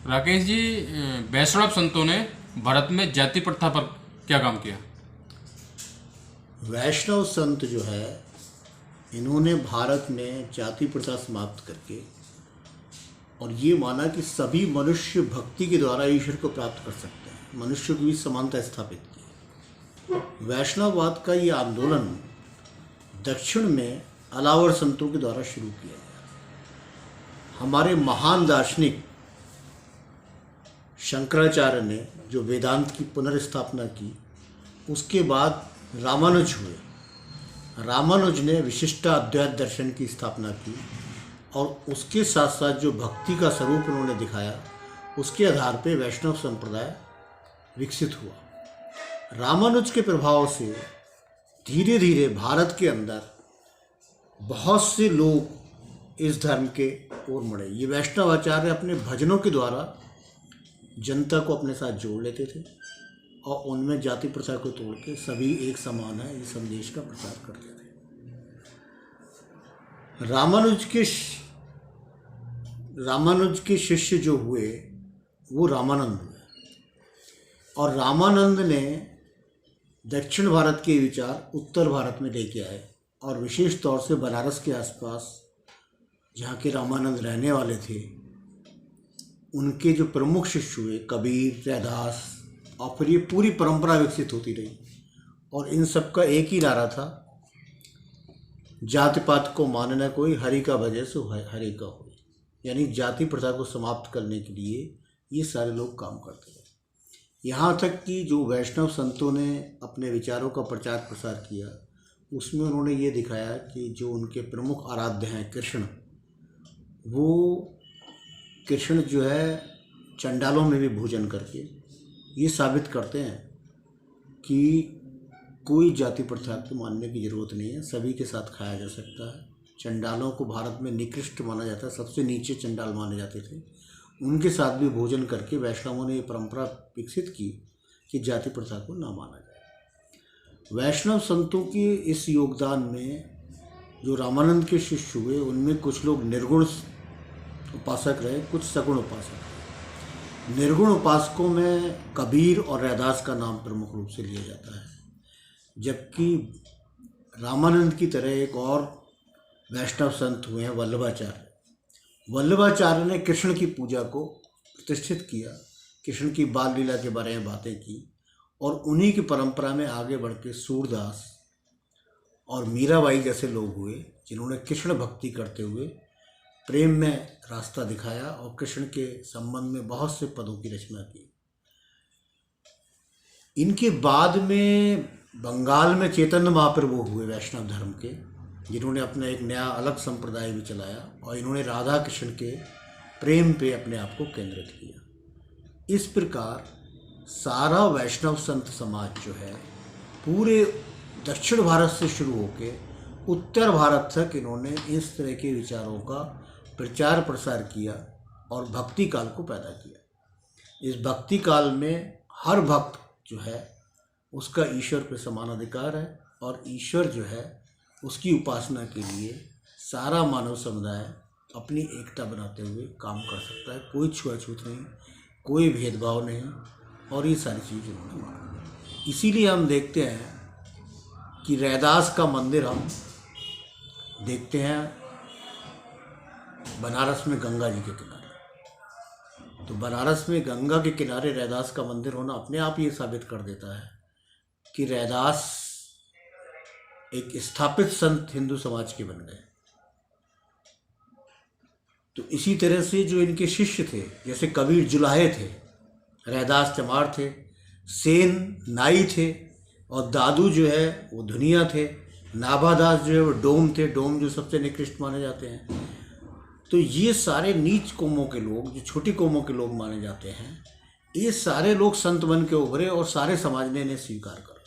राकेश जी, वैष्णव संतों ने भारत में जाति प्रथा पर क्या काम किया? वैष्णव संत जो है, इन्होंने भारत में जाति प्रथा समाप्त करके और ये माना कि सभी मनुष्य भक्ति के द्वारा ईश्वर को प्राप्त कर सकते हैं, मनुष्यों की भी समानता स्थापित की। वैष्णववाद का ये आंदोलन दक्षिण में अलावर संतों के द्वारा शुरू किया गया। हमारे महान दार्शनिक शंकराचार्य ने जो वेदांत की पुनर्स्थापना की, उसके बाद रामानुज हुए। रामानुज ने विशिष्टाद्वैत दर्शन की स्थापना की और उसके साथ साथ जो भक्ति का स्वरूप उन्होंने दिखाया, उसके आधार पर वैष्णव संप्रदाय विकसित हुआ। रामानुज के प्रभाव से धीरे धीरे भारत के अंदर बहुत से लोग इस धर्म के ओर मुड़े। ये वैष्णव आचार्य अपने भजनों के द्वारा जनता को अपने साथ जोड़ लेते थे और उनमें जाति प्रथा को तोड़ के सभी एक समान है इस संदेश का प्रचार करते थे। रामानुज के शिष्य जो हुए वो रामानंद हुए और रामानंद ने दक्षिण भारत के विचार उत्तर भारत में लेके आए और विशेष तौर से बनारस के आसपास जहाँ के रामानंद रहने वाले थे, उनके जो प्रमुख शिष्य हुए कबीर, रैदास, और फिर ये पूरी परंपरा विकसित होती रही। और इन सब का एक ही नारा था, जाति पात को मानना कोई, हरि का भजे सो हरि का हो। यानी जाति प्रथा को समाप्त करने के लिए ये सारे लोग काम करते रहे। यहाँ तक कि जो वैष्णव संतों ने अपने विचारों का प्रचार प्रसार किया, उसमें उन्होंने ये दिखाया कि जो उनके प्रमुख आराध्य हैं कृष्ण, वो कृष्ण जो है चंडालों में भी भोजन करके ये साबित करते हैं कि कोई जाति प्रथा को मानने की ज़रूरत नहीं है, सभी के साथ खाया जा सकता है। चंडालों को भारत में निकृष्ट माना जाता है, सबसे नीचे चंडाल माने जाते थे। उनके साथ भी भोजन करके वैष्णवों ने ये परंपरा विकसित की कि जाति प्रथा को ना माना जाए। वैष्णव संतों के इस योगदान में जो रामानंद के शिष्य हुए, उनमें कुछ लोग निर्गुण उपासक रहे, कुछ सगुण उपासक। निर्गुण उपासकों में कबीर और रैदास का नाम प्रमुख रूप से लिया जाता है, जबकि रामानंद की तरह एक और वैष्णव संत हुए हैं वल्लभाचार्य। वल्लभाचार्य ने कृष्ण की पूजा को प्रतिष्ठित किया, कृष्ण की बाल लीला के बारे में बातें की और उन्हीं की परंपरा में आगे बढ़ के सूरदास और मीराबाई जैसे लोग हुए, जिन्होंने कृष्ण भक्ति करते हुए प्रेम में रास्ता दिखाया और कृष्ण के संबंध में बहुत से पदों की रचना की। इनके बाद में बंगाल में चैतन्य महाप्रभु हुए वैष्णव धर्म के, जिन्होंने अपना एक नया अलग संप्रदाय भी चलाया और इन्होंने राधा कृष्ण के प्रेम पे अपने आप को केंद्रित किया। इस प्रकार सारा वैष्णव संत समाज जो है, पूरे दक्षिण भारत से शुरू होके उत्तर भारत तक इन्होंने इस तरह के विचारों का प्रचार प्रसार किया और भक्ति काल को पैदा किया। इस भक्ति काल में हर भक्त जो है उसका ईश्वर पे समान अधिकार है और ईश्वर जो है उसकी उपासना के लिए सारा मानव समुदाय अपनी एकता बनाते हुए काम कर सकता है। कोई छुआछूत नहीं, कोई भेदभाव नहीं, और ये सारी चीज़ उन्होंने माना। इसीलिए हम देखते हैं कि रैदास का मंदिर हम देखते हैं बनारस में गंगा जी के किनारे। तो बनारस में गंगा के किनारे रैदास का मंदिर होना अपने आप ये साबित कर देता है कि रैदास एक स्थापित संत हिंदू समाज के बन गए। तो इसी तरह से जो इनके शिष्य थे, जैसे कबीर जुलाहे थे, रैदास चमार थे, सेन नाई थे और दादू जो है वो धुनिया थे, नाभादास जो है वो डोम थे, डोम जो सबसे निकृष्ट माने जाते हैं। तो ये सारे नीच कौमों के लोग, जो छोटी कौमों के लोग माने जाते हैं, ये सारे लोग संत बन के उभरे और सारे समाज ने इन्हें स्वीकार करा।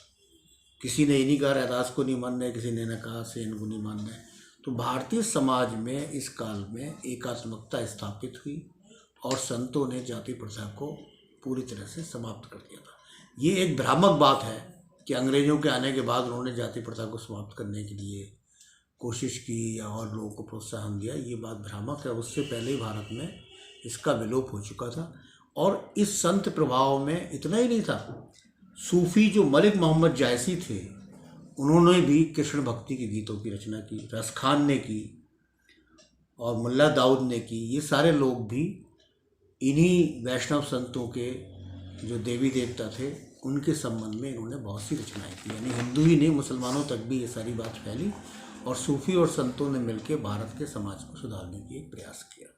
किसी ने ये नहीं कहा रैदास को नहीं मानना है, किसी ने न कहा सेन को नहीं मानना है। तो भारतीय समाज में इस काल में एकात्मकता स्थापित हुई और संतों ने जाति प्रथा को पूरी तरह से समाप्त कर दिया था। ये एक भ्रामक बात है कि अंग्रेज़ों के आने के बाद उन्होंने जाति प्रथा को समाप्त करने के लिए कोशिश की या और लोगों को प्रोत्साहन दिया, ये बात भ्रामक है। उससे पहले ही भारत में इसका विलोप हो चुका था। और इस संत प्रभाव में इतना ही नहीं था, सूफ़ी जो मलिक मोहम्मद जायसी थे उन्होंने भी कृष्ण भक्ति के गीतों की रचना की, रस खान ने की और मुल्ला दाऊद ने की। ये सारे लोग भी इन्हीं वैष्णव संतों के जो देवी देवता थे उनके संबंध में इन्होंने बहुत सी रचनाएं की। यानी हिंदू ही नहीं, मुसलमानों तक भी ये सारी बात फैली और सूफ़ी और संतों ने मिलकर भारत के समाज को सुधारने की एक प्रयास किया।